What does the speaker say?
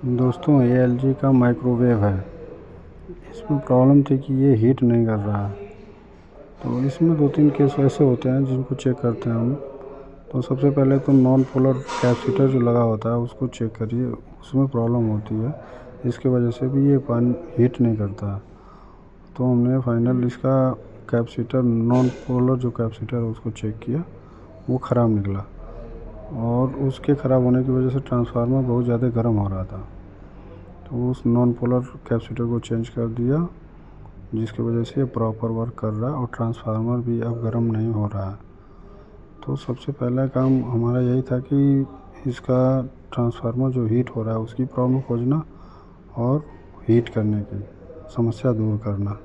दोस्तों ये एलजी का माइक्रोवेव है। इसमें प्रॉब्लम थी कि ये हीट नहीं कर रहा है। तो इसमें 2-3 केस ऐसे होते हैं जिनको चेक करते हैं हम। तो सबसे पहले तो नॉन पोलर कैपेसिटर जो लगा होता है उसको चेक करिए, उसमें प्रॉब्लम होती है, इसकी वजह से भी ये पानी हीट नहीं करता है। तो हमने फाइनल इसका कैपेसिटर, नॉन पोलर जो कैपेसिटर है उसको चेक किया, वो ख़राब निकला और उसके ख़राब होने की वजह से ट्रांसफार्मर बहुत ज़्यादा गर्म हो रहा था। तो उस नॉन पोलर कैपेसिटर को चेंज कर दिया, जिसकी वजह से ये प्रॉपर वर्क कर रहा है और ट्रांसफार्मर भी अब गर्म नहीं हो रहा है। तो सबसे पहला काम हमारा यही था कि इसका ट्रांसफार्मर जो हीट हो रहा है उसकी प्रॉब्लम खोजना और हीट करने की समस्या दूर करना।